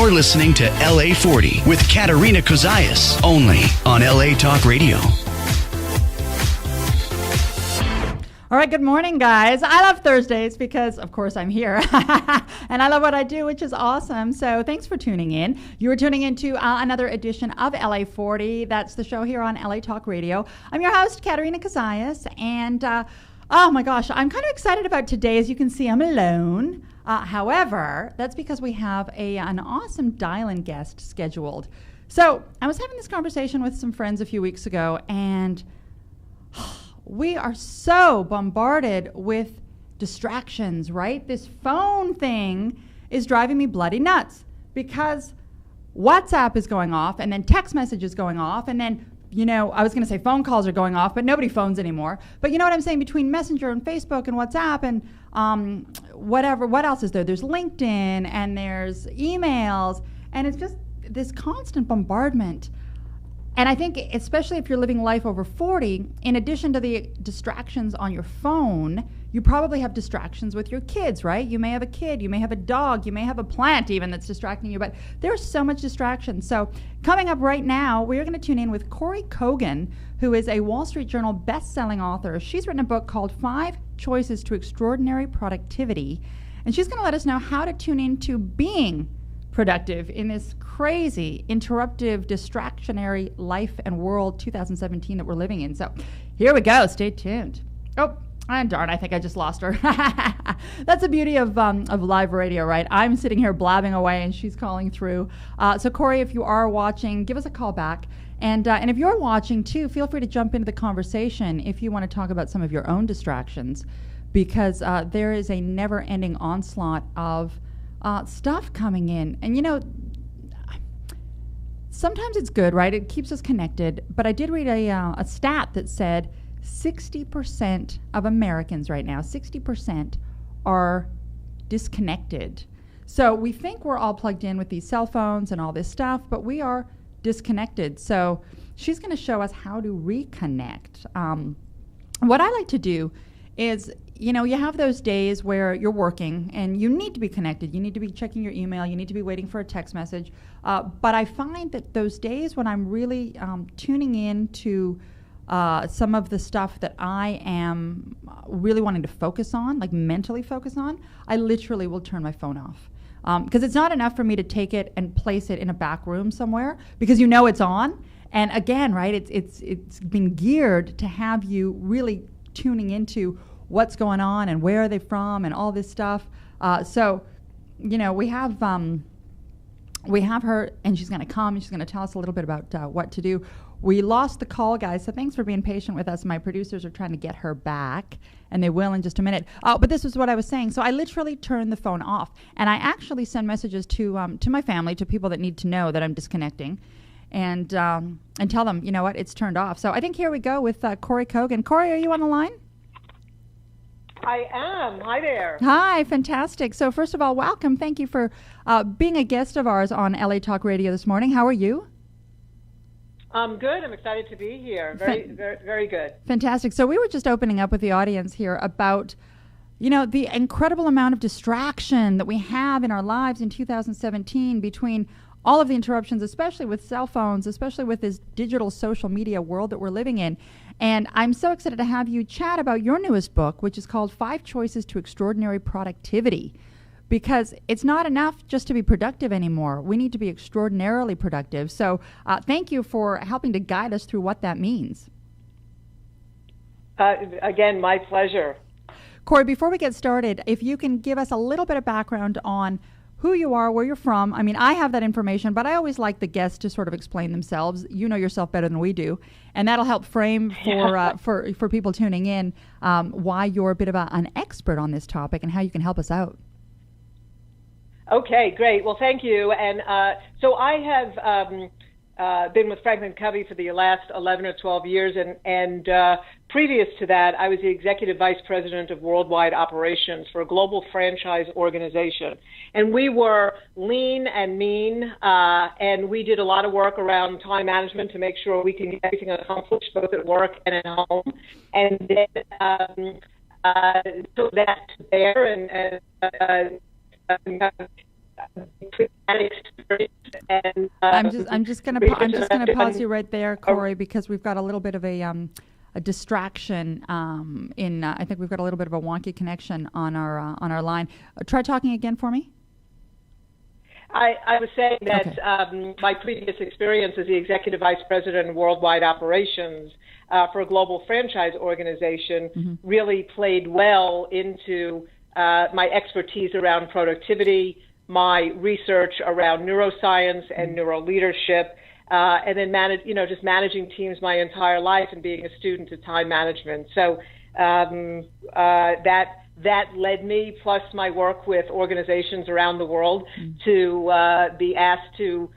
You're listening to LA40 with Katerina Cozias, only on LA Talk Radio. All right, good morning, guys. I love Thursdays because, of course, I'm here. And I love what I do, which is awesome. So thanks for tuning in. You are tuning into another edition of LA40. That's the show here on LA Talk Radio. I'm your host, Katerina Cozias. And, oh, my gosh, I'm kind of excited about today. As you can see, I'm alone. However, that's because we have an awesome dial-in guest scheduled. So I was having this conversation with some friends a few weeks ago, and we are so bombarded with distractions, right? This phone thing is driving me bloody nuts because WhatsApp is going off, and then text messages going off, and then, I was going to say phone calls are going off, but nobody phones anymore. But you know what I'm saying? Between Messenger and Facebook and WhatsApp and whatever, what else is there? There's LinkedIn and there's emails, and it's just this constant bombardment. And I think, especially if you're living life over 40, in addition to the distractions on your phone, you probably have distractions with your kids, right? You may have a kid, you may have a dog, you may have a plant even that's distracting you, but there's so much distraction. So coming up right now, we're going to tune in with Cory Kogan, who is a Wall Street Journal best-selling author. She's written a book called 5 Choices to Extraordinary Productivity, and she's going to let us know how to tune into being productive in this crazy, interruptive, distractionary life and world 2017 that we're living in. So here we go. Stay tuned. Oh, and darn, I think I just lost her. That's the beauty of live radio, right? I'm sitting here blabbing away and she's calling through. So Cory, if you are watching, give us a call back. And if you're watching too, feel free to jump into the conversation if you want to talk about some of your own distractions, because there is a never-ending onslaught of stuff coming in. And sometimes it's good, right? It keeps us connected. But I did read a stat that said 60% of Americans right now, 60% are disconnected. So we think we're all plugged in with these cell phones and all this stuff, but we are disconnected. So she's going to show us how to reconnect. What I like to do is, you have those days where you're working and you need to be connected. You need to be checking your email. You need to be waiting for a text message. But I find that those days when I'm really tuning in to some of the stuff that I am really wanting to focus on, like mentally focus on, I literally will turn my phone off. Because it's not enough for me to take it and place it in a back room somewhere because it's on. And again, right, it's been geared to have you really tuning into what's going on and where are they from and all this stuff. So we have her, and she's going to come and she's going to tell us a little bit about what to do. We lost the call, guys, so thanks for being patient with us. My producers are trying to get her back, and they will in just a minute. But this is what I was saying. So I literally turn the phone off, and I actually send messages to my family, to people that need to know that I'm disconnecting, and tell them, it's turned off. So I think here we go with Cory Kogan. Cory, are you on the line? I am. Hi there. Hi, fantastic. So first of all, welcome. Thank you for being a guest of ours on LA Talk Radio this morning. How are you? I'm good. I'm excited to be here. Very, very good. Fantastic. So we were just opening up with the audience here about, the incredible amount of distraction that we have in our lives in 2017 between all of the interruptions, especially with cell phones, especially with this digital social media world that we're living in. And I'm so excited to have you chat about your newest book, which is called 5 Choices to Extraordinary Productivity, because it's not enough just to be productive anymore. We need to be extraordinarily productive. So thank you for helping to guide us through what that means. Again, my pleasure. Cory, before we get started, if you can give us a little bit of background on who you are, where you're from. I mean, I have that information, but I always like the guests to sort of explain themselves. You know yourself better than we do, and that'll help frame for people tuning in why you're a bit of an expert on this topic and how you can help us out. Okay, great. Well, thank you. And so I have been with Franklin Covey for the last 11 or 12 years, and previous to that, I was the Executive Vice President of Worldwide Operations for a global franchise organization. And we were lean and mean, and we did a lot of work around time management to make sure we can get everything accomplished, both at work and at home. And then so that's there, and experience. And I'm just going to pause you right there, Cory, because we've got a little bit of a distraction. I think we've got a little bit of a wonky connection on our line. Try talking again for me. I was saying that my previous experience as the Executive Vice President of Worldwide Operations for a global franchise organization really played well into my expertise around productivity, my research around neuroscience and neuroleadership, and then just managing teams my entire life and being a student of time management. So that led me, plus my work with organizations around the world, to be asked to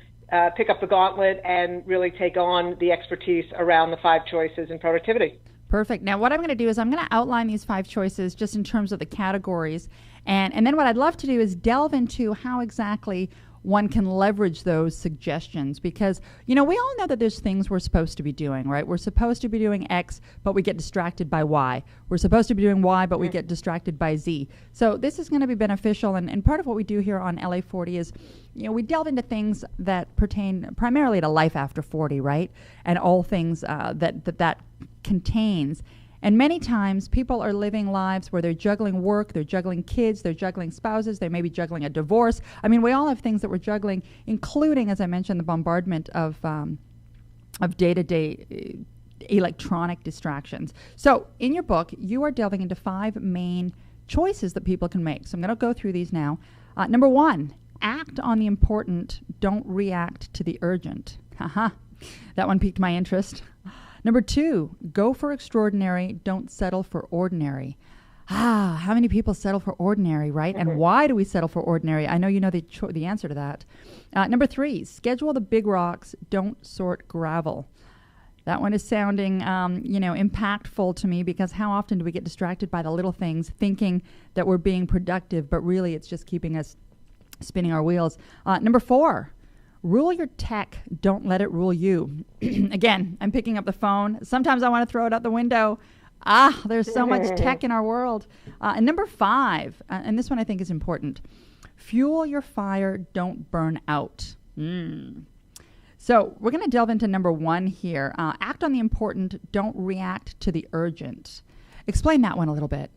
pick up the gauntlet and really take on the expertise around the 5 choices in productivity. Perfect. Now, what I'm going to do is I'm going to outline these 5 choices just in terms of the categories. And then what I'd love to do is delve into how exactly one can leverage those suggestions, because, we all know that there's things we're supposed to be doing, right? We're supposed to be doing X, but we get distracted by Y. We're supposed to be doing Y, but we get distracted by Z. So this is going to be beneficial. And part of what we do here on LA40 is, we delve into things that pertain primarily to life after 40, right? And all things that contains. And many times people are living lives where they're juggling work, they're juggling kids, they're juggling spouses, they may be juggling a divorce. I mean, we all have things that we're juggling, including, as I mentioned, the bombardment of day-to-day electronic distractions. So in your book, you are delving into 5 main choices that people can make. So I'm going to go through these now. Number 1, act on the important, don't react to the urgent. Haha, that one piqued my interest. Number 2, go for extraordinary, don't settle for ordinary. How many people settle for ordinary, right? And why do we settle for ordinary? I know you know the answer to that. Number 3, schedule the big rocks, don't sort gravel. That one is sounding, impactful to me, because how often do we get distracted by the little things, thinking that we're being productive, but really it's just keeping us spinning our wheels. Number 4, rule your tech, don't let it rule you. Again, I'm picking up the phone. Sometimes I want to throw it out the window. There's so much tech in our world. And number 5, and this one I think is important, fuel your fire, don't burn out. So we're going to delve into number 1 here. Act on the important, don't react to the urgent. Explain that one a little bit.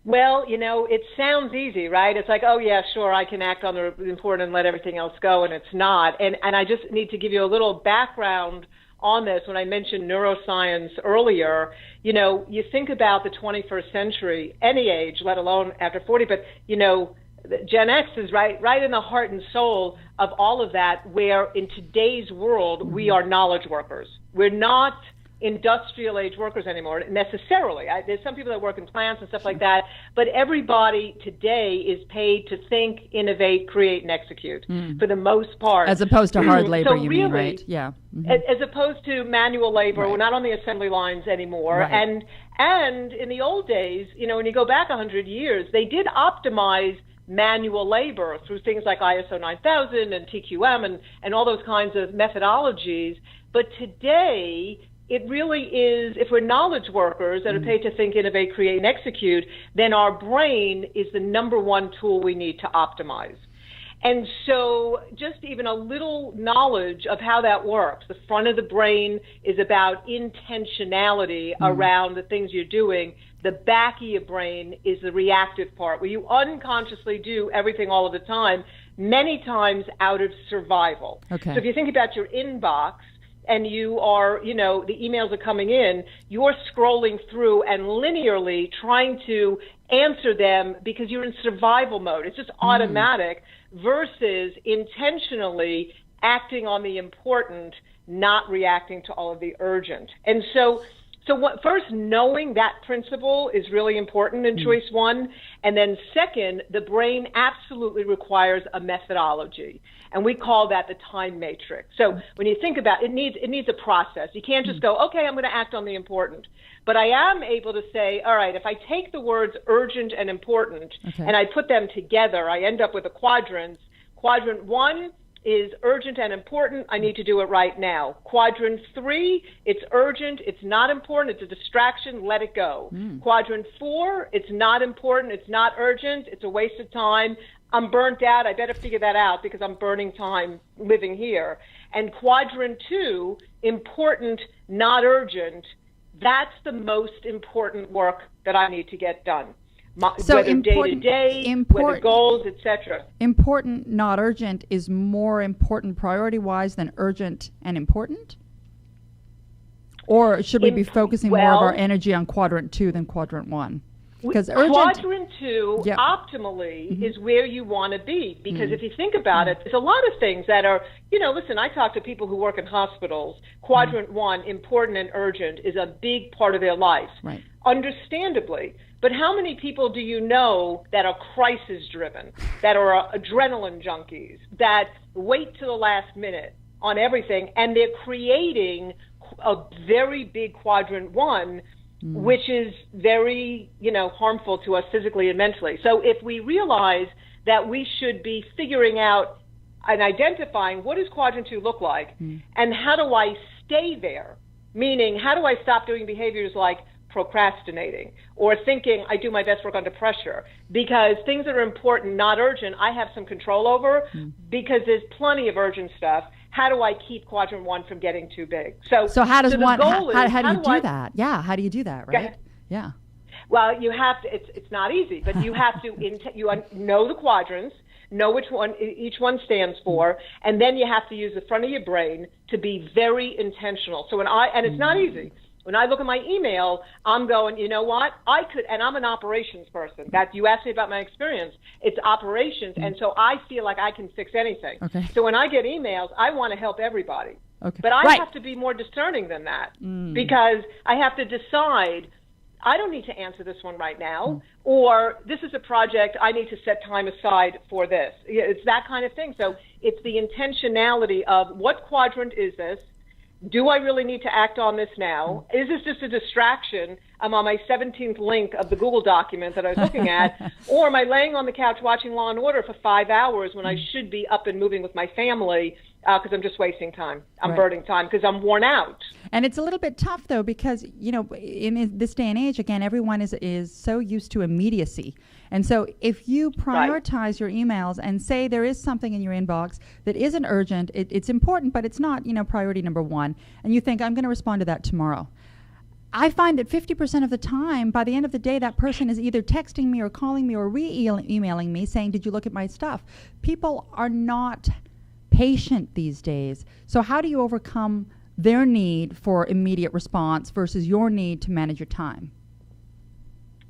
Well, it sounds easy, right? It's like, oh, yeah, sure, I can act on the important and let everything else go, and it's not. And I just need to give you a little background on this. When I mentioned neuroscience earlier, you think about the 21st century, any age, let alone after 40, but, Gen X is right in the heart and soul of all of that, where in today's world, we are knowledge workers. We're not industrial age workers anymore necessarily. There's some people that work in plants and stuff like that, but everybody today is paid to think, innovate, create, and execute for the most part. As opposed to hard labor, so you really, mean, right? Yeah. As opposed to manual labor. Right. We're not on the assembly lines anymore. Right. And in the old days, when you go back 100 years, they did optimize manual labor through things like ISO 9000 and TQM and all those kinds of methodologies. But today, it really is, if we're knowledge workers that are paid to think, innovate, create, and execute, then our brain is the number 1 tool we need to optimize. And so just even a little knowledge of how that works. The front of the brain is about intentionality around the things you're doing. The back of your brain is the reactive part, where you unconsciously do everything all of the time, many times out of survival. Okay. So if you think about your inbox, and you are, the emails are coming in, you're scrolling through and linearly trying to answer them because you're in survival mode. It's just automatic versus intentionally acting on the important, not reacting to all of the urgent. And so first, knowing that principle is really important in choice 1. And then second, the brain absolutely requires a methodology. And we call that the time matrix. So when you think about it, it needs a process. You can't just go, okay, I'm going to act on the important. But I am able to say, all right, if I take the words urgent and important and I put them together, I end up with a quadrant. Quadrant 1 is urgent and important. I need to do it right now. Quadrant 3, it's urgent. It's not important. It's a distraction. Let it go. Quadrant 4, it's not important. It's not urgent. It's a waste of time. I'm burnt out. I better figure that out because I'm burning time living here. And quadrant 2, important, not urgent. That's the most important work that I need to get done. So whether day to day, whether goals, etc. Important, not urgent, is more important priority-wise than urgent and important? Or should we be focusing more of our energy on quadrant 2 than quadrant 1? Because quadrant 2, optimally, is where you want to be. Because if you think about it, there's a lot of things that are, listen, I talk to people who work in hospitals. Quadrant 1, important and urgent, is a big part of their life. Right. Understandably. But how many people do you know that are crisis-driven, that are adrenaline junkies, that wait to the last minute on everything, and they're creating a very big quadrant 1, which is very, harmful to us physically and mentally. So if we realize that we should be figuring out and identifying what does quadrant 2 look like, and how do I stay there, meaning how do I stop doing behaviors like procrastinating or thinking I do my best work under pressure, because things that are important, not urgent, I have some control over because there's plenty of urgent stuff. How do I keep quadrant 1 from getting too big? So how does one, how do you do that? Yeah. How do you do that? Right. Yeah. Well, you have to, it's not easy, but you have to, you know the quadrants, know which one each one stands for, and then you have to use the front of your brain to be very intentional. So and it's not easy. When I look at my email, I'm going, you know what? I could, and I'm an operations person. That you asked me about my experience. It's operations, and so I feel like I can fix anything. Okay. So when I get emails, I want to help everybody. Okay. But I have to be more discerning than that because I have to decide, I don't need to answer this one right now, or this is a project I need to set time aside for this. It's that kind of thing. So it's the intentionality of what quadrant is this? Do I really need to act on this now? Is this just a distraction? I'm on my 17th link of the Google document that I was looking at. Or am I laying on the couch watching Law & Order for 5 hours when I should be up and moving with my family because I'm just wasting time. I'm burning time because I'm worn out. And it's a little bit tough, though, because, in this day and age, again, everyone is so used to immediacy. And so if you prioritize your emails and say there is something in your inbox that isn't urgent, it's important, but it's not, priority number 1, and you think, I'm going to respond to that tomorrow. I find that 50% of the time, by the end of the day, that person is either texting me or calling me or re-emailing me saying, did you look at my stuff? People are not patient these days. So how do you overcome their need for immediate response versus your need to manage your time?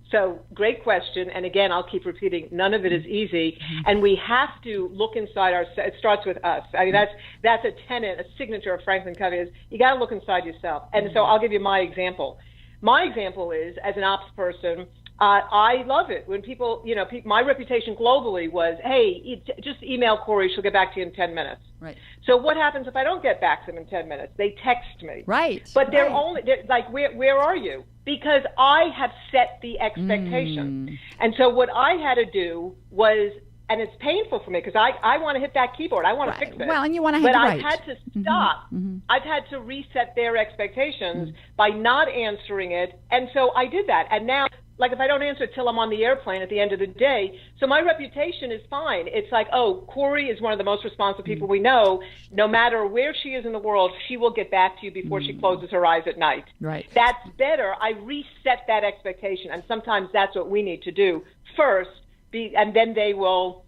So great question. And again, I'll keep repeating, none of it is easy. And we have to look inside it starts with us. I mean, that's a tenet, a signature of Franklin Covey is you got to look inside yourself. And so I'll give you my example. My example is, as an ops person, I love it when people, my reputation globally was, hey, just email Cory, she'll get back to you in 10 minutes. Right. So what happens if I don't get back to them in 10 minutes? They text me. Right. But they're like, where are you? Because I have set the expectation. And so what I had to do was, and it's painful for me because I want to hit that keyboard. I want to fix it. Well, and you want to But I've had to stop. I've had to reset their expectations by not answering it. And so I did that. And now, like if I don't answer till I'm on the airplane at the end of the day, so my reputation is fine. It's like, oh, Cory is one of the most responsive people we know. No matter where she is in the world, she will get back to you before she closes her eyes at night. Right. That's better. I reset that expectation, and sometimes that's what we need to do first, and then they will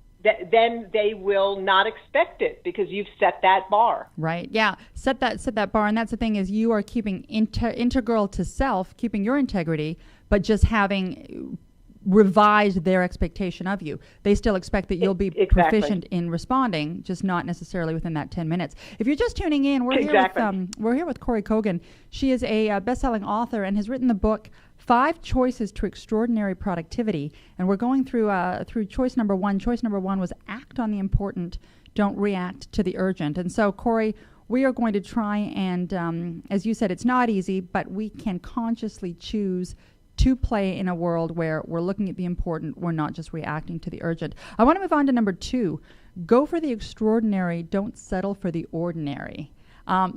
not expect it because you've set that bar. Right. Yeah. Set that bar, and that's the thing is you are keeping integral to self, keeping your integrity, but just having revised their expectation of you. They still expect that you'll be proficient in responding, just not necessarily within that 10 minutes. If you're just tuning in, we're here with Kory Kogan. She is a best-selling author and has written the book 5 Choices to Extraordinary Productivity. And we're going through choice number 1. Choice number 1 was act on the important, don't react to the urgent. And so, Kory, we are going to try and, as you said, it's not easy, but we can consciously choose to play in a world where we're looking at the important, we're not just reacting to the urgent. I want to move on to number 2. Go for the extraordinary, don't settle for the ordinary.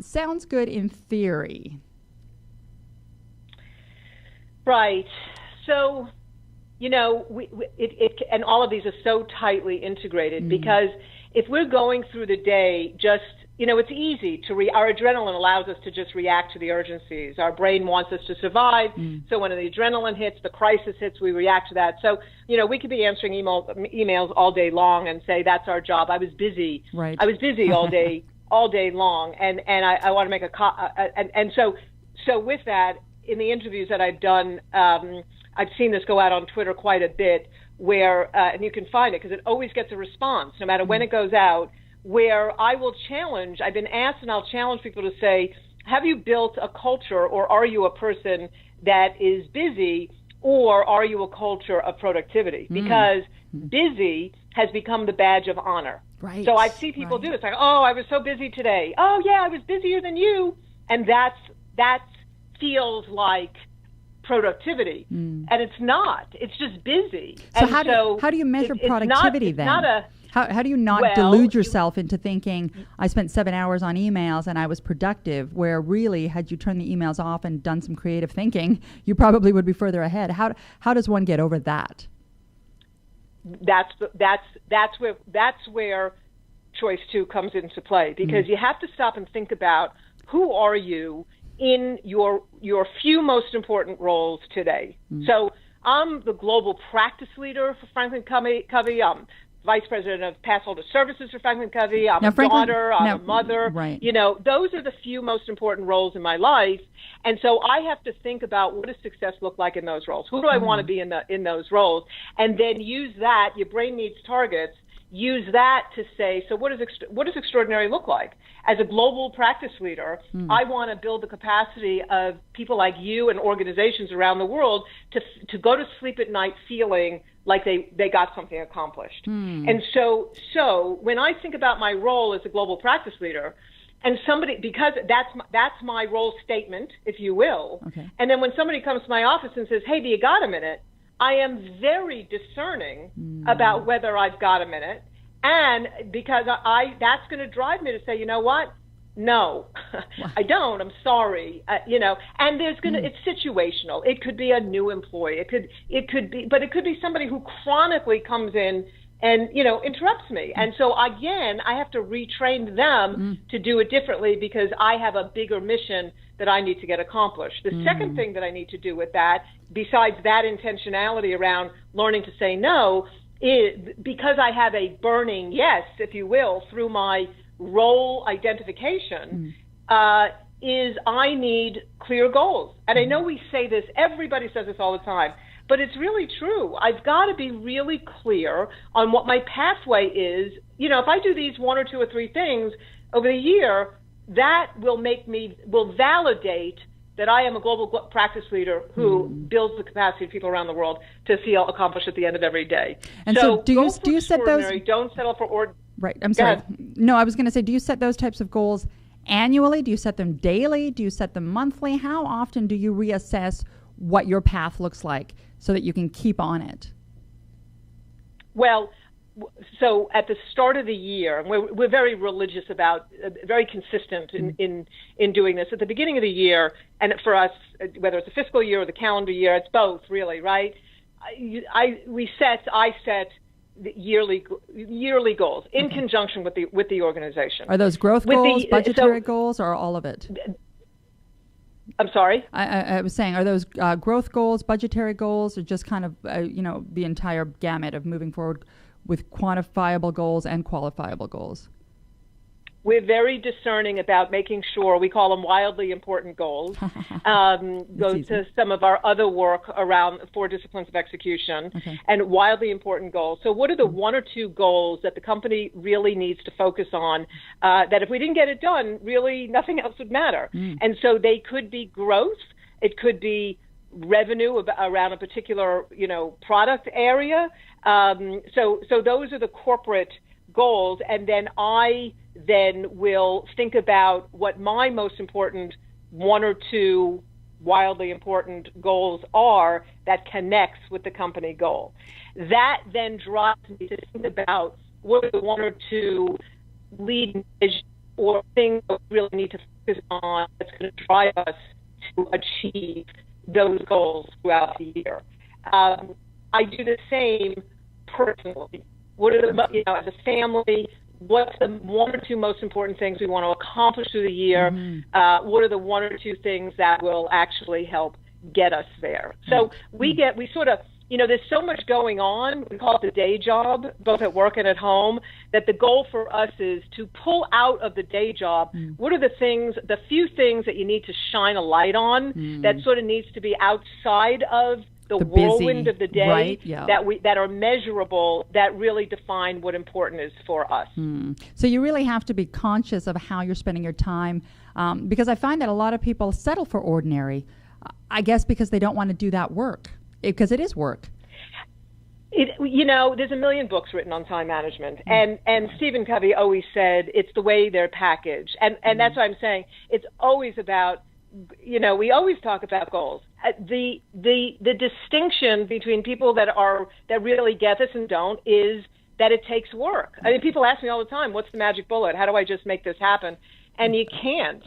Sounds good in theory. Right. So, and all of these are so tightly integrated because if we're going through the day just, it's easy to our adrenaline allows us to just react to the urgencies. Our brain wants us to survive. So when the adrenaline hits, the crisis hits, we react to that. So, we could be answering emails all day long and say, that's our job. I was busy. Right. I was busy all day long. And I want to make and so with that, in the interviews that I've done, I've seen this go out on Twitter quite a bit where, and you can find it because it always gets a response no matter when it goes out, where I will challenge, I've been asked and I'll challenge people to say, have you built a culture or are you a person that is busy or are you a culture of productivity? Because busy has become the badge of honor. Right. So I see people do this, like, oh, I was so busy today. Oh, yeah, I was busier than you. And that feels like productivity. And it's not. It's just busy. So and how do you measure productivity then? How do you not Well, delude yourself into thinking, I spent 7 hours on emails and I was productive, where really, had you turned the emails off and done some creative thinking, you probably would be further ahead. How does one get over that? That's where choice 2 comes into play, because you have to stop and think about who are you in your few most important roles today. So I'm the global practice leader for Franklin Covey. I'm Vice President of Passholder Services for Franklin Covey. I'm a daughter. I'm a mother. Right. Those are the few most important roles in my life. And so I have to think about, what does success look like in those roles? Who do I want to be in those roles? And then use that. Your brain needs targets. Use that to say, so what does extraordinary look like? As a global practice leader, I want to build the capacity of people like you and organizations around the world to go to sleep at night feeling like they got something accomplished. And so when I think about my role as a global practice leader, and because that's my role statement, if you will. Okay. And then when somebody comes to my office and says, hey, do you got a minute? I am very discerning about whether I've got a minute, and because that's going to drive me to say, you know what? No, I don't. I'm sorry. And there's it's situational. It could be a new employee. It could be somebody who chronically comes in and interrupts me. And so again, I have to retrain them to do it differently because I have a bigger mission that I need to get accomplished. The second thing that I need to do with that, besides that intentionality around learning to say no, is because I have a burning yes, if you will, through my role identification, is I need clear goals. And I know we say this, everybody says this all the time, but it's really true. I've got to be really clear on what my pathway is. If I do these 1 or 2 or 3 things over the year, that will validate that I am a global practice leader who builds the capacity of people around the world to feel accomplished at the end of every day. And so do you set those? Don't settle for ordinary. Right. I'm sorry. No, I was going to say, do you set those types of goals annually? Do you set them daily? Do you set them monthly? How often do you reassess what your path looks like so that you can keep on it? Well, so at the start of the year, and we're very religious about, very consistent in doing this. At the beginning of the year, and for us, whether it's a fiscal year or the calendar year, it's both really, right? I set the yearly goals in conjunction with the organization. Are those growth goals, budgetary goals, or all of it? I'm sorry? I was saying, are those growth goals, budgetary goals, or just kind of, the entire gamut of moving forward with quantifiable goals and qualifiable goals? We're very discerning about making sure, we call them wildly important goals. Go to some of our other work around 4 disciplines of execution and wildly important goals. So what are the 1 or 2 goals that the company really needs to focus on that if we didn't get it done, really nothing else would matter? And so they could be growth. It could be revenue around a particular, product area. So those are the corporate goals. And then I will think about what my most important 1 or 2 wildly important goals are that connects with the company goal. That then drives me to think about what are the one or two lead measures or things that we really need to focus on that's going to drive us to achieve those goals throughout the year. I do the same personally. What are the, as a family, what's the one or two most important things we want to accomplish through the year? What are the one or two things that will actually help get us there? So we sort of, there's so much going on. We call it the day job, both at work and at home, that the goal for us is to pull out of the day job, what are the few things that you need to shine a light on that sort of needs to be outside of the whirlwind busy, of the day, right? Yeah. that are measurable, that really define what important is for us. So you really have to be conscious of how you're spending your time, because I find that a lot of people settle for ordinary, I guess because they don't want to do that work, because it is work. There's a million books written on time management, and Stephen Covey always said it's the way they're packaged, and that's what I'm saying. It's always about, we always talk about goals. The distinction between people that really get this and don't is that it takes work. I mean, people ask me all the time, what's the magic bullet? How do I just make this happen? And you can't.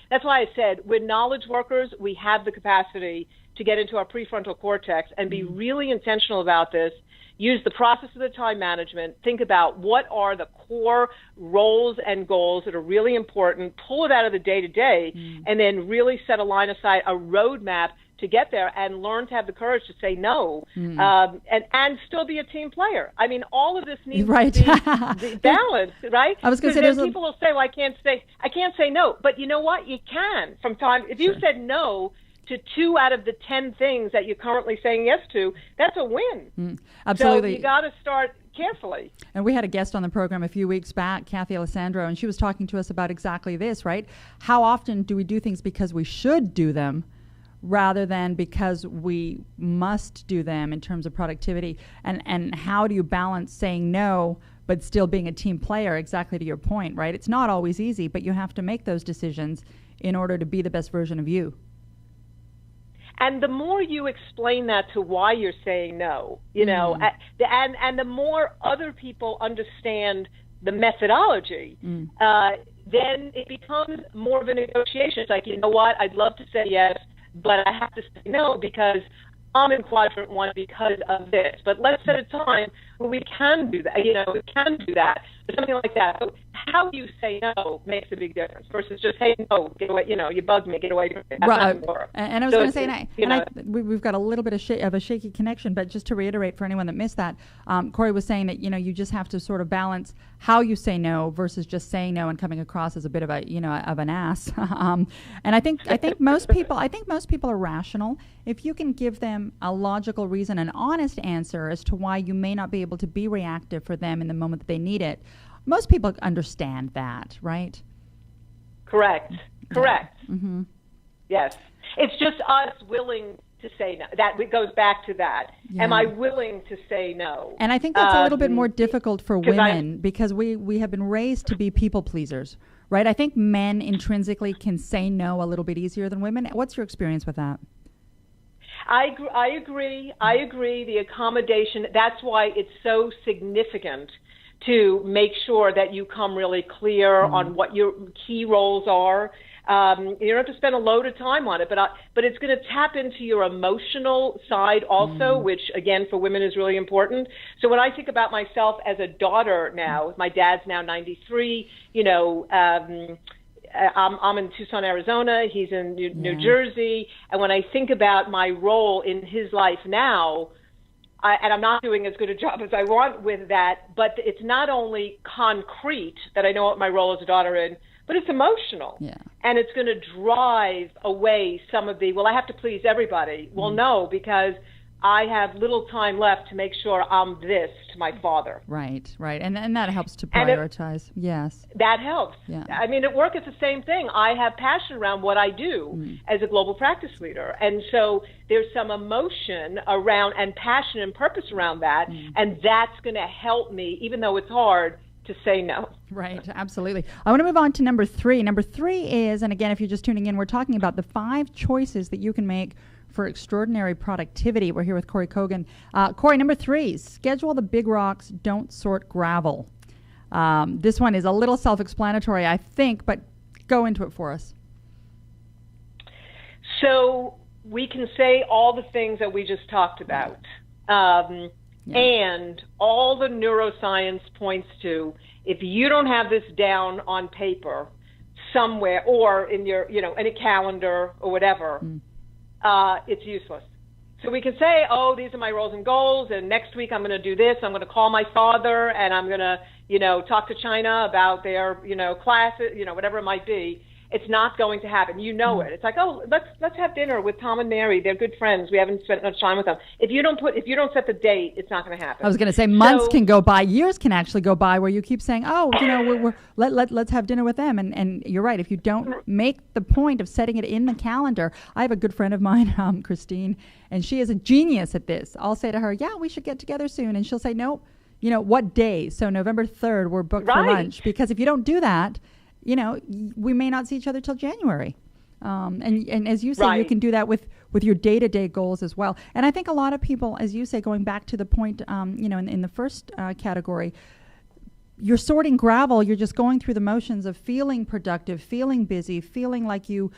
That's why I said, we're knowledge workers. We have the capacity to get into our prefrontal cortex and be really intentional about this. Use the process of the time management. Think about what are the core roles and goals that are really important. Pull it out of the day-to-day, and then really set a line of sight, a roadmap to get there, and learn to have the courage to say no, and still be a team player. I mean, all of this needs to be balanced, right? I was going to say, people will say, "Well, I can't say no," but you know what? You can. If you said no to 2 out of the 10 things that you're currently saying yes to, that's a win. Absolutely. So you got to start carefully. And we had a guest on the program a few weeks back, Kathy Lisandro, and she was talking to us about exactly this, right? How often do we do things because we should do them rather than because we must do them in terms of productivity? And how do you balance saying no but still being a team player, exactly to your point, right? It's not always easy, but you have to make those decisions in order to be the best version of you. And the more you explain that to why you're saying no, and the more other people understand the methodology, then it becomes more of a negotiation. It's like, you know what, I'd love to say yes, but I have to say no because I'm in quadrant 1 because of this. But let's set a time where we can do that, we can do that, or something like that. So how you say no makes a big difference versus just, hey, no, get away, you bugged me, get away from me. Right. And I was going to say, we've got a little bit of a shaky connection, but just to reiterate for anyone that missed that, Cory was saying that, you just have to sort of balance how you say no versus just saying no and coming across as a bit of a, of an ass. And I think most people are rational. If you can give them a logical reason, an honest answer as to why you may not be able to be reactive for them in the moment that they need it, most people understand that, right? Correct. Mm-hmm. Yes. It's just us willing to say no. That goes back to that. Yeah. Am I willing to say no? And I think that's a little bit more difficult for women because we have been raised to be people pleasers, right? I think men intrinsically can say no a little bit easier than women. What's your experience with that? I agree. The accommodation, that's why it's so significant to make sure that you come really clear on what your key roles are. You don't have to spend a load of time on it, but it's going to tap into your emotional side also, which again for women is really important. So when I think about myself as a daughter now, my dad's now 93, I'm in Tucson, Arizona. He's in New Jersey. And when I think about my role in his life now, and I'm not doing as good a job as I want with that, but it's not only concrete that I know what my role as a daughter is, but it's emotional. Yeah. And it's going to drive away some of the, I have to please everybody. Well, no, because I have little time left to make sure I'm this to my father. Right. And that helps to prioritize. Yes. That helps. Yeah. I mean, at work, it's the same thing. I have passion around what I do as a global practice leader. And so there's some emotion around and passion and purpose around that. And that's going to help me, even though it's hard, to say no. Right, absolutely. I want to move on to number 3. Number 3 is, and again, if you're just tuning in, we're talking about the 5 choices that you can make for extraordinary productivity. We're here with Cory Cogan. Cory, number 3, schedule the big rocks, don't sort gravel. This one is a little self-explanatory, I think, but go into it for us. So we can say all the things that we just talked about. And all the neuroscience points to, if you don't have this down on paper somewhere or in your, in a calendar or whatever, it's useless. So we can say, oh, these are my roles and goals, and next week I'm going to do this. I'm going to call my father, and I'm going to, talk to China about their, classes, whatever it might be. It's not going to happen. You know it. It's like, oh, let's have dinner with Tom and Mary. They're good friends. We haven't spent much time with them. If you don't set the date, it's not going to happen. I was going to say months can go by, years can actually go by where you keep saying, oh, let's have dinner with them. And you're right. If you don't make the point of setting it in the calendar, I have a good friend of mine, Christine, and she is a genius at this. I'll say to her, yeah, we should get together soon, and she'll say, no, what day? So November 3rd, we're booked for lunch, because if you don't do that, we may not see each other till January. And as you say, you can do that with your day-to-day goals as well. And I think a lot of people, as you say, going back to the point, in the first category, you're sorting gravel. You're just going through the motions of feeling productive, feeling busy, feeling like you're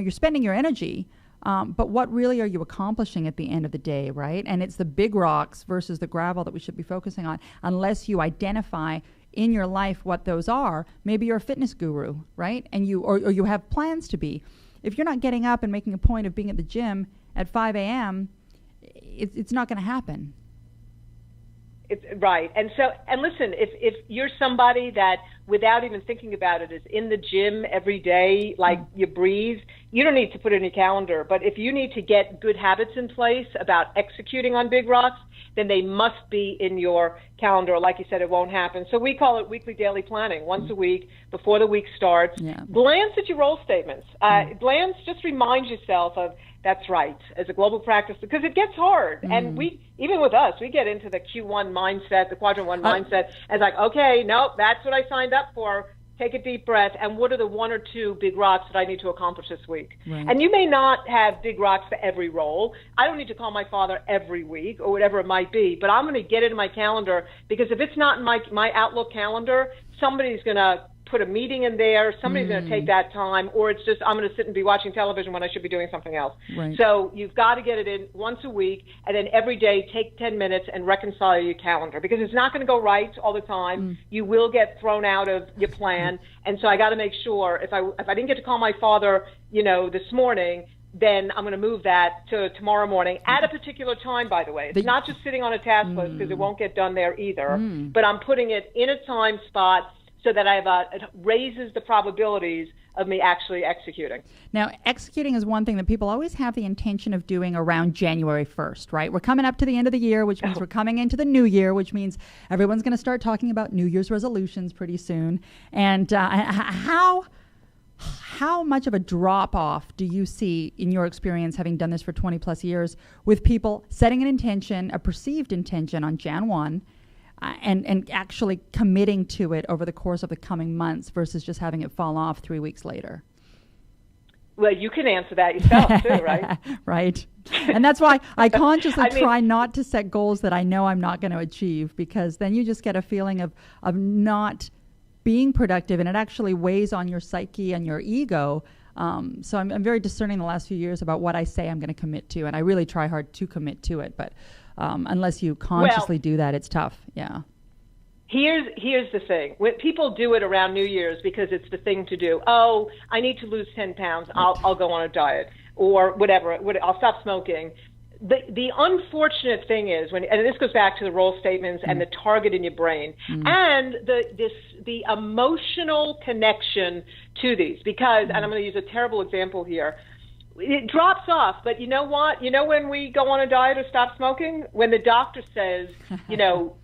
spending your energy. But what really are you accomplishing at the end of the day, right? And it's the big rocks versus the gravel that we should be focusing on, unless you identify in your life what those are. Maybe you're a fitness guru, right? And you have plans to be. If you're not getting up and making a point of being at the gym at 5 a.m., it's not going to happen. It's right. And listen, if you're somebody that, without even thinking about it, is in the gym every day, like you breathe, you don't need to put it in your calendar. But if you need to get good habits in place about executing on big rocks, then they must be in your calendar. Like you said, it won't happen. So we call it weekly daily planning. Once a week, before the week starts, glance at your role statements. Glance, just remind yourself of, that's right, as a global practice, because it gets hard. And even with us, we get into the Q1 mindset, the quadrant 1 mindset, as like, okay, nope, that's what I signed up for. Take a deep breath, and what are the 1 or 2 big rocks that I need to accomplish this week? Right. And you may not have big rocks for every role. I don't need to call my father every week or whatever it might be, but I'm going to get it in my calendar, because if it's not in my Outlook calendar, somebody's going to put a meeting in there, somebody's going to take that time, or it's just I'm going to sit and be watching television when I should be doing something else. Right. So you've got to get it in once a week, and then every day take 10 minutes and reconcile your calendar, because it's not going to go right all the time. You will get thrown out of your plan, and so I got to make sure if I didn't get to call my father, this morning, then I'm going to move that to tomorrow morning at a particular time, by the way. It's not just sitting on a task list, because it won't get done there either, but I'm putting it in a time spot so that it raises the probabilities of me actually executing. Now, executing is one thing that people always have the intention of doing around January 1st, right? We're coming up to the end of the year, which means we're coming into the new year, which means everyone's going to start talking about New Year's resolutions pretty soon. And how much of a drop-off do you see in your experience, having done this for 20 plus years, with people setting an intention, a perceived intention on Jan 1, and actually committing to it over the course of the coming months versus just having it fall off 3 weeks later? Well, you can answer that yourself too, right? Right. And that's why I consciously try not to set goals that I know I'm not going to achieve, because then you just get a feeling of not being productive, and it actually weighs on your psyche and your ego. So I'm very discerning the last few years about what I say I'm going to commit to, and I really try hard to commit to it. But unless you consciously do that, it's tough. Yeah. Here's the thing. When people do it around New Year's because it's the thing to do. Oh, I need to lose 10 pounds. I'll go on a diet, or whatever. I'll stop smoking. The unfortunate thing is and this goes back to the role statements and the target in your brain and the emotional connection to these, because, and I'm going to use a terrible example here. It drops off, but you know what? You know when we go on a diet or stop smoking? When the doctor says, you're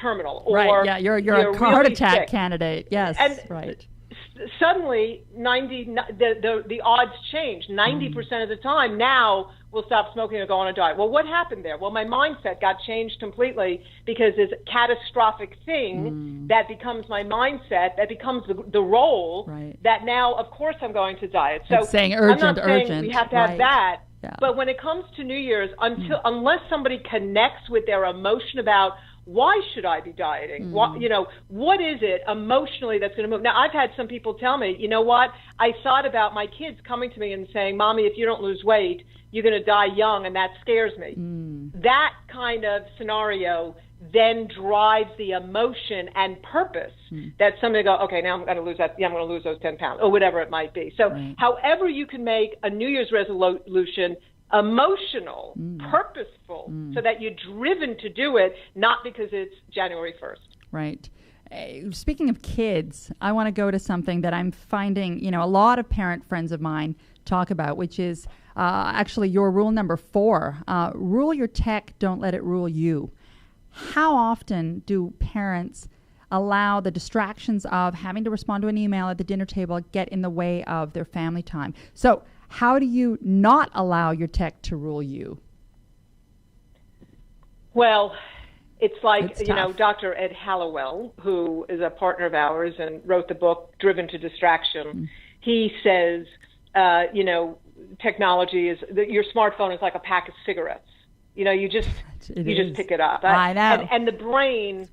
terminal, or right, yeah, you're a heart attack candidate. Yes, and right. Suddenly, the odds change. 90% of the time now will stop smoking or go on a diet. Well, what happened there? Well, my mindset got changed completely because this catastrophic thing that becomes my mindset, that becomes the role that now, of course, I'm going to diet. So it's saying urgent, I'm not saying urgent. we have to have that. Yeah. But when it comes to New Year's, unless somebody connects with their emotion about why should I be dieting? What is it emotionally that's going to move? Now, I've had some people tell me, you know what? I thought about my kids coming to me and saying, Mommy, if you don't lose weight, you're going to die young, and that scares me. That kind of scenario then drives the emotion and purpose that somebody go, okay, now I'm going to lose that. Yeah, I'm going to lose those 10 pounds or whatever it might be. So however you can make a New Year's resolution emotional, purposeful, so that you're driven to do it, not because it's January 1st. Right. Speaking of kids, I want to go to something that I'm finding, a lot of parent friends of mine talk about, which is actually your rule number 4. Rule your tech, don't let it rule you. How often do parents allow the distractions of having to respond to an email at the dinner table get in the way of their family time? So how do you not allow your tech to rule you? Well, it's like, tough. Dr. Ed Hallowell, who is a partner of ours and wrote the book Driven to Distraction. He says, technology is, your smartphone is like a pack of cigarettes. You just pick it up. I know. And the brain,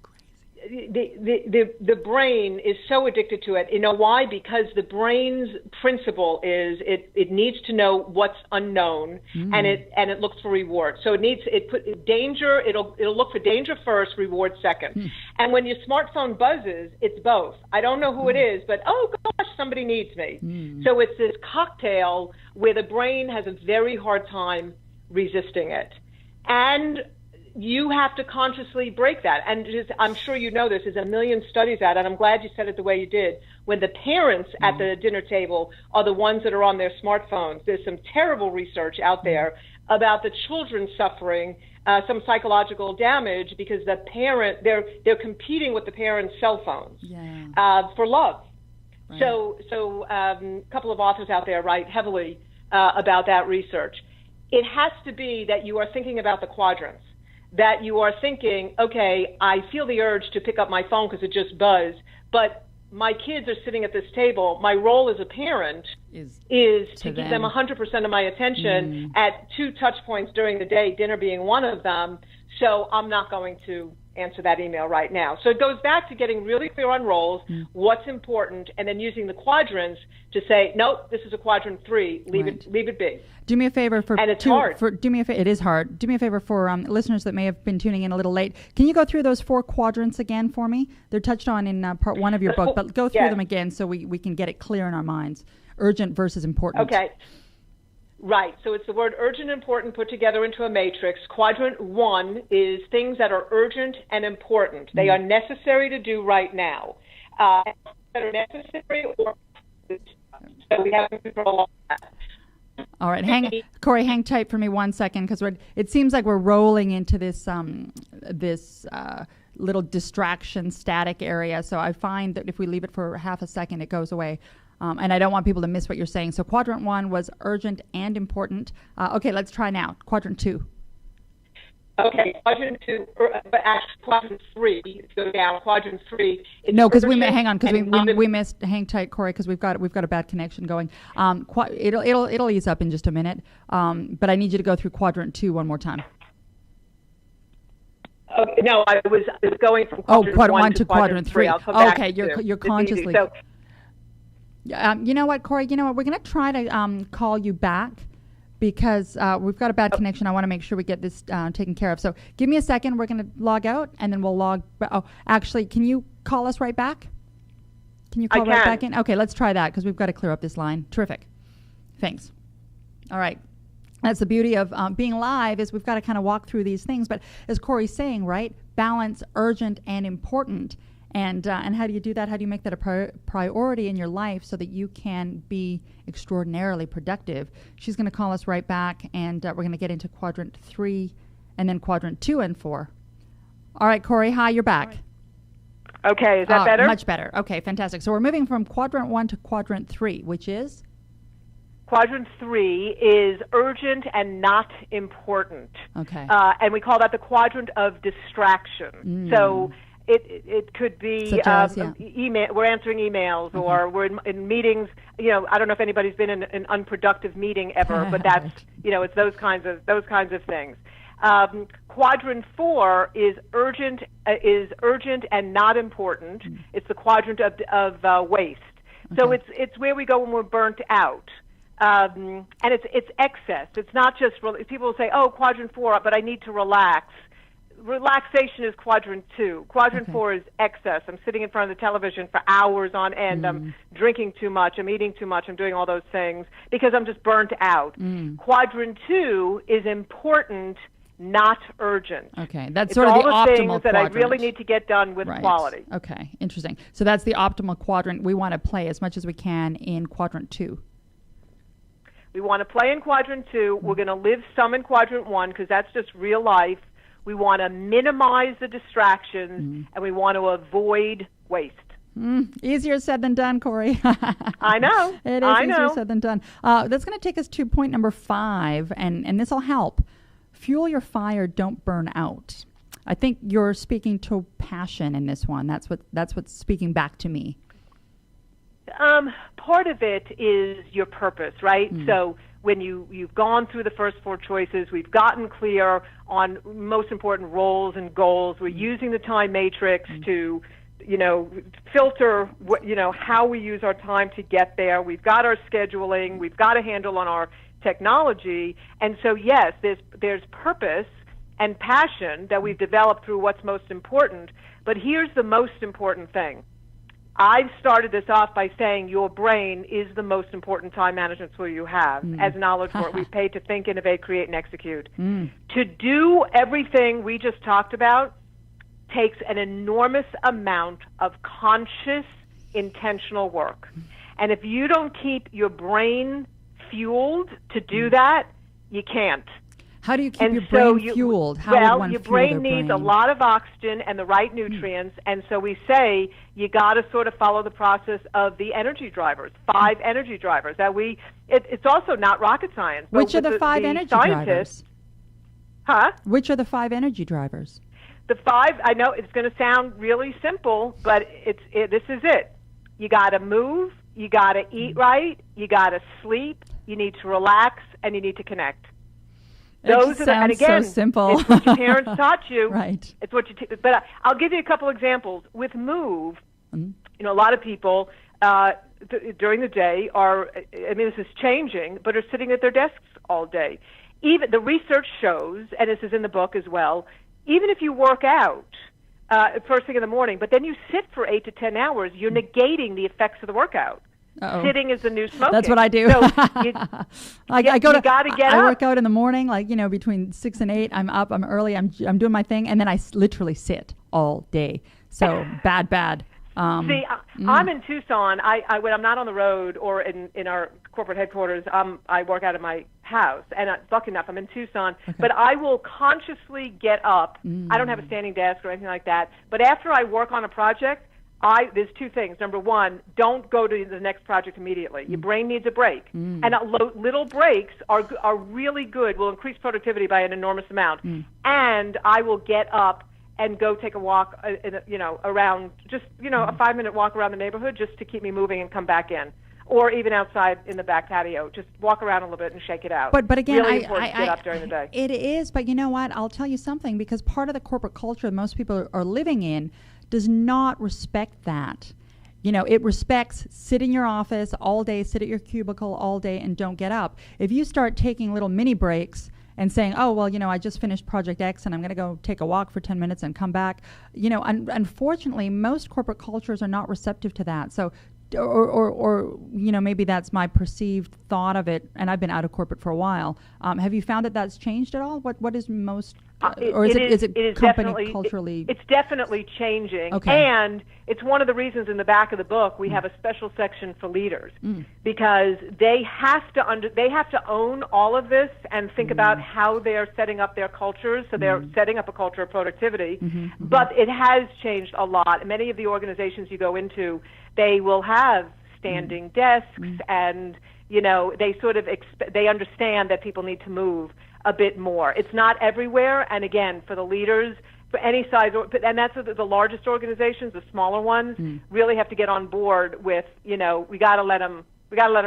the brain is so addicted to it. You know why? Because the brain's principle is it needs to know what's unknown, and it looks for reward. So it'll look for danger first, reward second. And when your smartphone buzzes, it's both. I don't know who it is, but oh gosh, somebody needs me. So it's this cocktail where the brain has a very hard time resisting it. And you have to consciously break that. And I'm sure you know there's a million studies out, and I'm glad you said it the way you did. When the parents at the dinner table are the ones that are on their smartphones, there's some terrible research out there about the children suffering some psychological damage because the parent, they're competing with the parents' cell phones for love. Right. So a couple of authors out there write heavily about that research. It has to be that you are thinking about the quadrants, that you are thinking, okay, I feel the urge to pick up my phone because it just buzzed, but my kids are sitting at this table. My role as a parent is to give them 100% of my attention at 2 touch points during the day, dinner being one of them, so I'm not going to answer that email right now. So it goes back to getting really clear on roles, what's important, and then using the quadrants to say, nope, this is a quadrant 3, leave it be. Do me a favor and it's hard. It is hard. Do me a favor for listeners that may have been tuning in a little late. Can you go through those 4 quadrants again for me? They're touched on in part 1 of your book, but go through them again so we can get it clear in our minds. Urgent versus important. Okay. Right. So it's the word urgent and important put together into a matrix. Quadrant 1 is things that are urgent and important. They are necessary to do right now. That are necessary or so we have to control all that. All right, Cory, hang tight for me 1 second because it seems like we're rolling into this little distraction static area. So I find that if we leave it for half a second, it goes away. And I don't want people to miss what you're saying. So quadrant 1 was urgent and important. Okay, let's try now. Quadrant 2. Okay, quadrant 2, but actually quadrant 3, go down. Quadrant 3. No, because we missed. Hang tight, Cory, because we've got a bad connection going. It'll ease up in just a minute. But I need you to go through quadrant 2 one more time. Okay, no, I was going from quadrant 1 to quadrant 3. Okay, you're consciously. You know what, Cory? You know what? We're going to try to call you back because we've got a bad connection. I want to make sure we get this taken care of. So give me a second. We're going to log out, and then we'll log. Oh, actually, can you call us right back? Can you call right back in? Okay, let's try that because we've got to clear up this line. Terrific. Thanks. All right. That's the beauty of being live is we've got to kind of walk through these things. But as Cory's saying, right, balance urgent and important. And how do you do that? How do you make that a priority in your life so that you can be extraordinarily productive? She's going to call us right back, and we're going to get into quadrant 3 and then quadrant 2 and 4. All right, Cory, hi, you're back. Okay, is that better? Much better. Okay, fantastic. So we're moving from quadrant 1 to quadrant 3, which is? Quadrant 3 is urgent and not important. Okay. And we call that the quadrant of distraction. So it could be email. We're answering emails, or we're in meetings. I don't know if anybody's been in an unproductive meeting ever, but that's it's those kinds of things. Quadrant 4 is urgent and not important. It's the quadrant of waste. Okay. So it's where we go when we're burnt out. And it's excess. It's not just people will say, "Oh, quadrant 4, but I need to relax." Relaxation is quadrant 2. Quadrant 4 is excess. I'm sitting in front of the television for hours on end. I'm drinking too much. I'm eating too much. I'm doing all those things because I'm just burnt out. Quadrant 2 is important, not urgent. Okay, that's sort of the optimal quadrant. It's all the things that I really need to get done with quality. Okay, interesting. So that's the optimal quadrant. We want to play as much as we can in quadrant 2. We want to play in quadrant 2. We're going to live some in quadrant 1 because that's just real life. We want to minimize the distractions, and we want to avoid waste. Easier said than done, Cory. I know. It is easier said than done. That's going to take us to point number 5, and this will help. Fuel your fire, don't burn out. I think you're speaking to passion in this one. That's what's speaking back to me. Part of it is your purpose, right? So when you've gone through the first 4 choices, we've gotten clear on most important roles and goals. We're using the time matrix to, filter, how we use our time to get there. We've got our scheduling. We've got a handle on our technology. And so, yes, there's purpose and passion that we've developed through what's most important. But here's the most important thing. I've started this off by saying your brain is the most important time management tool you have. As knowledge work, we've paid to think, innovate, create, and execute. To do everything we just talked about takes an enormous amount of conscious, intentional work. And if you don't keep your brain fueled to do that, you can't. How do you keep your brain fueled? Your brain needs a lot of oxygen and the right nutrients, and so we say you got to sort of follow the process of the energy drivers, 5 energy drivers. It's also not rocket science. Which are the 5 energy drivers? Huh? Which are the 5 energy drivers? The 5, I know it's going to sound really simple, but this is it. You got to move, you got to eat right, you got to sleep, you need to relax, and you need to connect. Those are and again, so simple. It's what your parents taught you. Right. It's what but I'll give you a couple examples. With move, a lot of people during the day this is changing, but are sitting at their desks all day. Even the research shows, and this is in the book as well, even if you work out first thing in the morning, but then you sit for 8 to 10 hours, you're negating the effects of the workout. Uh-oh. Sitting is the new smoking. That's what I do. So I work out in the morning, between 6 and 8. I'm up. I'm early. I'm doing my thing, and then I literally sit all day. So bad. I'm in Tucson. When I'm not on the road or in our corporate headquarters, I work out of my house, and lucky enough, I'm in Tucson. Okay. But I will consciously get up. I don't have a standing desk or anything like that. But after I work on a project, there's 2 things. Number 1, don't go to the next project immediately. Your brain needs a break. And little breaks are really good, will increase productivity by an enormous amount. And I will get up and go take a walk, around, just, a 5-minute walk around the neighborhood just to keep me moving and come back in. Or even outside in the back patio, just walk around a little bit and shake it out. But again, really important to get up during the day. It is, but you know what? I'll tell you something, because part of the corporate culture most people are living in does not respect that. It respects sit in your office all day, sit at your cubicle all day, and don't get up. If you start taking little mini breaks and saying, oh, well, I just finished Project X and I'm going to go take a walk for 10 minutes and come back, unfortunately, most corporate cultures are not receptive to that. So, or maybe that's my perceived thought of it, and I've been out of corporate for a while. Have you found that that's changed at all? What is most... or is it company culturally? It's definitely changing, okay. And it's one of the reasons in the back of the book we have a special section for leaders because they have to own all of this and think about how they're setting up their cultures. So they're setting up a culture of productivity, but it has changed a lot. Many of the organizations you go into, they will have standing desks and they sort of they understand that people need to move a bit more. It's not everywhere, and again, for the leaders, for any size, and that's the largest organizations, the smaller ones, really have to get on board with, we got to let them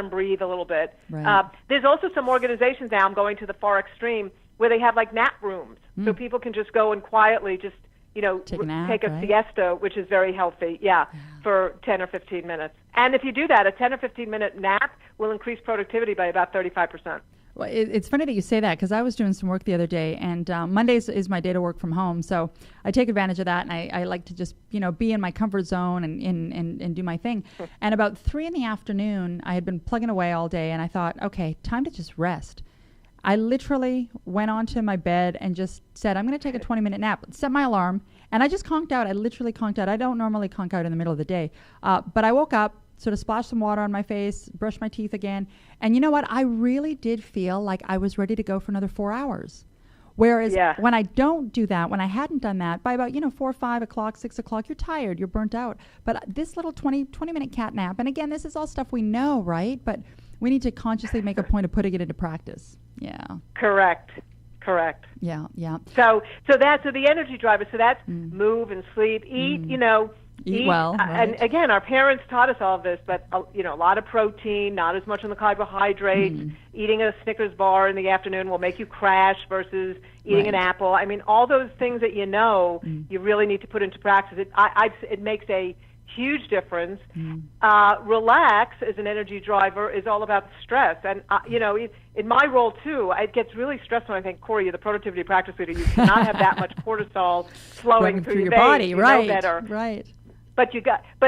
breathe a little bit. Right. There's also some organizations now, I'm going to the far extreme, where they have like nap rooms, so people can just go and quietly just, take a siesta, which is very healthy, for 10 or 15 minutes. And if you do that, a 10 or 15-minute nap will increase productivity by about 35%. Well, it's funny that you say that, because I was doing some work the other day, and Mondays is my day to work from home, so I take advantage of that, and I like to just be in my comfort zone and do my thing. And about 3 in the afternoon, I had been plugging away all day, and I thought, okay, time to just rest. I literally went onto my bed and just said, I'm going to take a 20-minute nap, set my alarm, and I just conked out. I literally conked out. I don't normally conk out in the middle of the day, but I woke up, sort of splashed some water on my face, brushed my teeth again. And you know what? I really did feel like I was ready to go for another 4 hours. Whereas when I don't do that, when I hadn't done that, by about, 4, 5 o'clock, 6 o'clock, you're tired, you're burnt out. But this little 20-minute cat nap, and again, this is all stuff we know, right? But we need to consciously make a point of putting it into practice. Yeah. Correct. Yeah. So the energy driver, so that's move and sleep, eat, Eat well, right. And again, our parents taught us all of this, but a lot of protein, not as much on the carbohydrates. Eating a Snickers bar in the afternoon will make you crash versus eating an apple. I mean, all those things that you really need to put into practice. It makes a huge difference. Relax as an energy driver is all about stress, and in my role too, it gets really stressful. I think, Cory, you're the productivity practice leader. You cannot have that much cortisol flowing through your body, veins. right? You know better. Right. But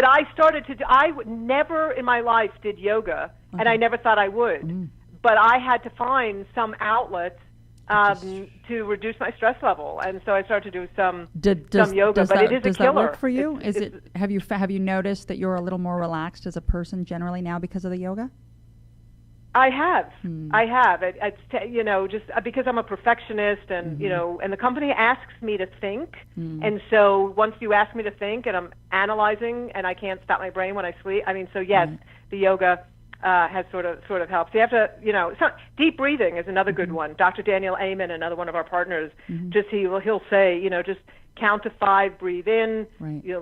I started to. I never in my life did yoga, and I never thought I would. But I had to find some outlet to reduce my stress level, and so I started to do some yoga. But it is a killer. Does that work for you? Have you noticed that you're a little more relaxed as a person generally now because of the yoga? I have. It's just because I'm a perfectionist, and and the company asks me to think, and so once you ask me to think, and I'm analyzing, and I can't stop my brain when I sleep. I mean, so yes, the yoga has sort of helped. So you have to, deep breathing is another good one. Dr. Daniel Amen, another one of our partners, he'll say, just count to 5, breathe in,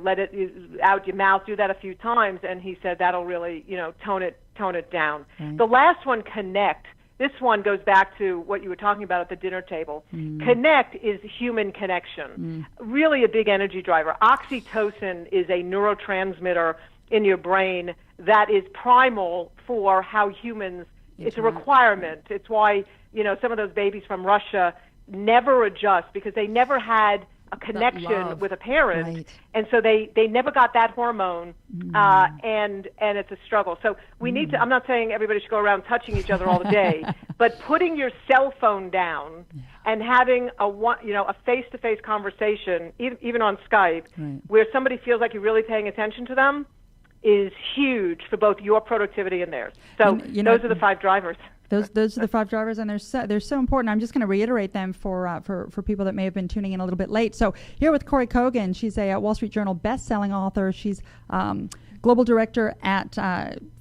let it out your mouth, do that a few times, and he said that'll really, tone it down. Right. The last one, connect. This one goes back to what you were talking about at the dinner table. Connect is human connection. Really a big energy driver. Oxytocin is a neurotransmitter in your brain that is primal for how humans, it's a requirement. It's why, some of those babies from Russia never adjust because they never had a connection with a parent, and so they never got that hormone, and it's a struggle. So we need to. I'm not saying everybody should go around touching each other all the day, but putting your cell phone down and having a face-to-face conversation, even on Skype, where somebody feels like you're really paying attention to them, is huge for both your productivity and theirs. So those are the 5 drivers. Those are the 5 drivers, and they're so important. I'm just going to reiterate them for people that may have been tuning in a little bit late. So here with Kory Kogan, she's a Wall Street Journal best-selling author. She's global director at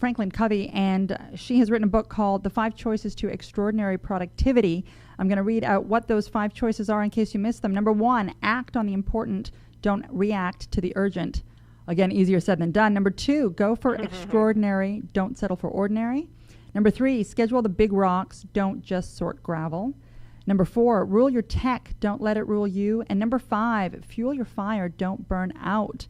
Franklin Covey, and she has written a book called The 5 Choices to Extraordinary Productivity. I'm going to read out what those 5 choices are in case you missed them. Number 1, act on the important. Don't react to the urgent. Again, easier said than done. Number 2, go for extraordinary. Don't settle for ordinary. Number 3, schedule the big rocks. Don't just sort gravel. Number 4, rule your tech. Don't let it rule you. And number 5, fuel your fire. Don't burn out.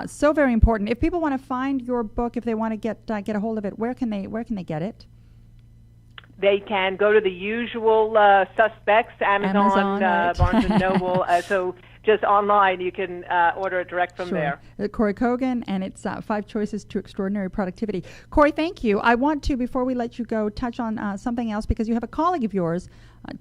So very important. If people want to find your book, if they want to get a hold of it, where can they get it? They can go to the usual suspects, Amazon right. Barnes & Noble. So just online, you can order it direct from there. Kory Kogan, and it's 5 Choices to Extraordinary Productivity. Kory, thank you. I want to, before we let you go, touch on something else, because you have a colleague of yours,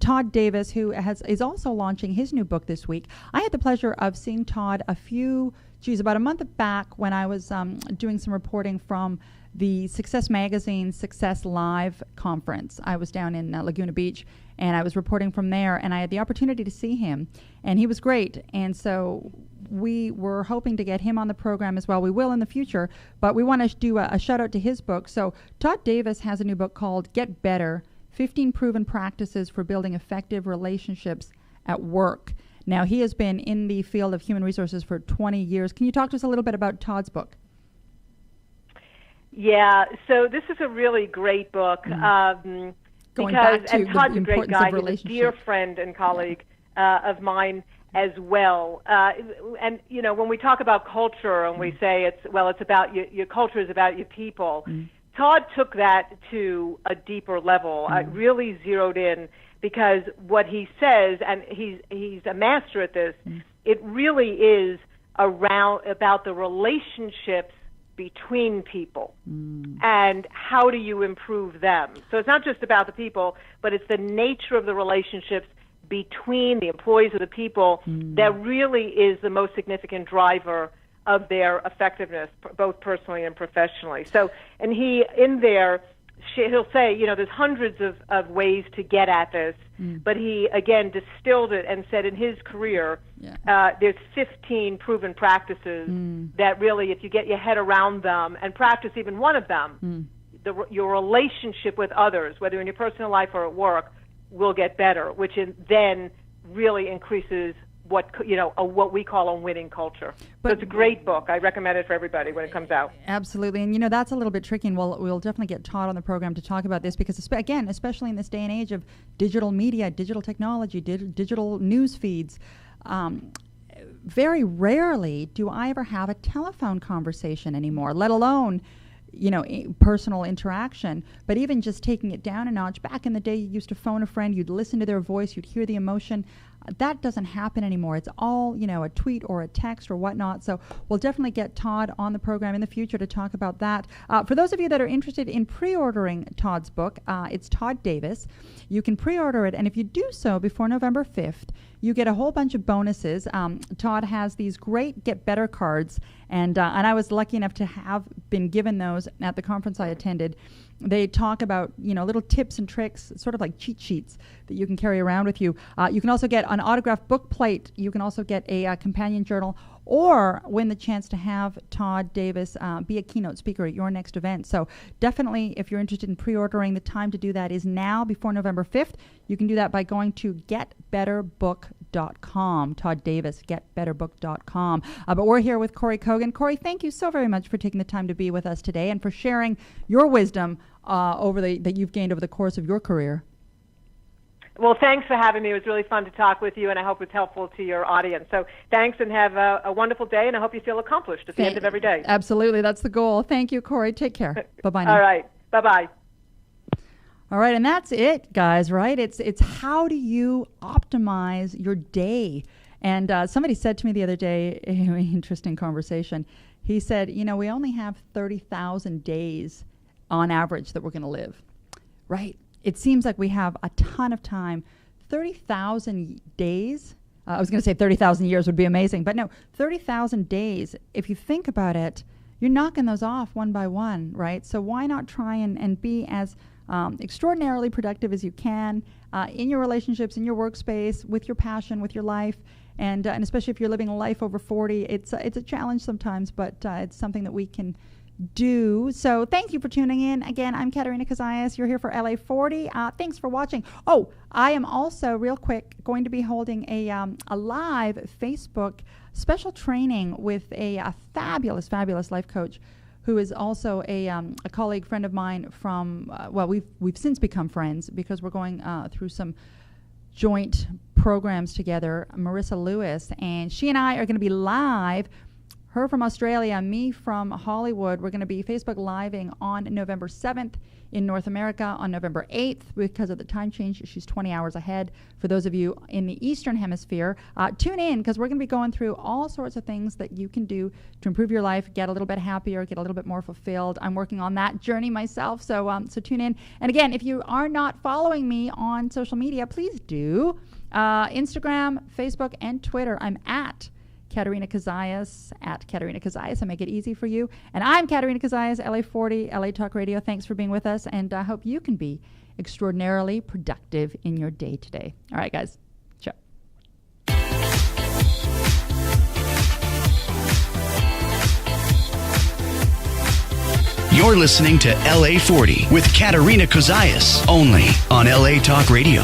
Todd Davis, who is also launching his new book this week. I had the pleasure of seeing Todd a few about a month back when I was doing some reporting from the Success Magazine Success Live conference. I was down in Laguna Beach, and I was reporting from there, and I had the opportunity to see him, and he was great. And so we were hoping to get him on the program as well. We will in the future, but we want to do a shout out to his book. So Todd Davis has a new book called Get Better, 15 Proven Practices for Building Effective Relationships at Work. Now, he has been in the field of human resources for 20 years. Can you talk to us a little bit about Todd's book? Yeah, so this is a really great book because Todd's a great guy. He's a dear friend and colleague of mine as well. And you know, when we talk about culture and we say it's about your culture is about your people. Todd took that to a deeper level. I really zeroed in because what he says, and he's a master at this. It really is about the relationships between people and how do you improve them. So it's not just about the people, but it's the nature of the relationships between the employees or the people that really is the most significant driver of their effectiveness, both personally and professionally. So, and he'll say, you know, there's hundreds of ways to get at this, but he, again, distilled it and said in his career, there's 15 proven practices that really, if you get your head around them and practice even one of them, your relationship with others, whether in your personal life or at work, will get better, which then really increases what we call a winning culture. But so it's a great book. I recommend it for everybody when it comes out. Absolutely. And, you know, that's a little bit tricky, and we'll definitely get Todd on the program to talk about this because, again, especially in this day and age of digital media, digital technology, digital news feeds, very rarely do I ever have a telephone conversation anymore, let alone, you know, personal interaction. But even just taking it down a notch, back in the day, you used to phone a friend, you'd listen to their voice, you'd hear the emotion. That doesn't happen anymore. It's all, you know, a tweet or a text or whatnot. So we'll definitely get Todd on the program in the future to talk about that. For those of you that are interested in pre-ordering Todd's book, it's Todd Davis. You can pre-order it, and if you do so before November 5th, you get a whole bunch of bonuses. Todd has these great Get Better cards, and I was lucky enough to have been given those at the conference I attended. They talk about, you know, little tips and tricks, sort of like cheat sheets that you can carry around with you. You can also get an autographed book plate. You can also get a companion journal, or win the chance to have Todd Davis be a keynote speaker at your next event. So definitely, if you're interested in pre-ordering, the time to do that is now before November 5th. You can do that by going to getbetterbook.com. Todd Davis, getbetterbook.com. But we're here with Cory Cogan. Cory, thank you so very much for taking the time to be with us today and for sharing your wisdom that you've gained over the course of your career. Well, thanks for having me. It was really fun to talk with you, and I hope it's helpful to your audience. So thanks, and have a wonderful day, and I hope you feel accomplished at the end of every day. Absolutely. That's the goal. Thank you, Cory. Take care. Bye-bye now. All right. Bye-bye. All right, and that's it, guys, right? It's how do you optimize your day? And somebody said to me the other day, interesting conversation, he said, you know, we only have 30,000 days on average that we're going to live, right? It seems like we have a ton of time. 30,000 days, I was going to say 30,000 years would be amazing, but no, 30,000 days, if you think about it, you're knocking those off one by one, right? So why not try and be as extraordinarily productive as you can in your relationships, in your workspace, with your passion, with your life, and especially if you're living a life over 40, it's a challenge sometimes, but it's something that we can do. So thank you for tuning in. Again, I'm Katerina Cozias. You're here for LA40. Thanks for watching. Oh, I am also, real quick, going to be holding a live Facebook special training with a fabulous, fabulous life coach who is also a colleague friend of mine from, we've since become friends because we're going through some joint programs together, Marissa Lewis, and she and I are going to be live. Her from Australia, me from Hollywood. We're going to be Facebook Living on November 7th in North America, on November 8th. Because of the time change, she's 20 hours ahead. For those of you in the Eastern Hemisphere, tune in because we're going to be going through all sorts of things that you can do to improve your life, get a little bit happier, get a little bit more fulfilled. I'm working on that journey myself, so tune in. And again, if you are not following me on social media, please do. Instagram, Facebook, and Twitter. I'm at Katerina Cozias at Katerina Cozias. I make it easy for you. And I'm Katerina Cozias, LA40, LA Talk Radio. Thanks for being with us, and I hope you can be extraordinarily productive in your day today. All right, guys. Ciao. You're listening to LA40 with Katerina Cozias, only on LA Talk Radio.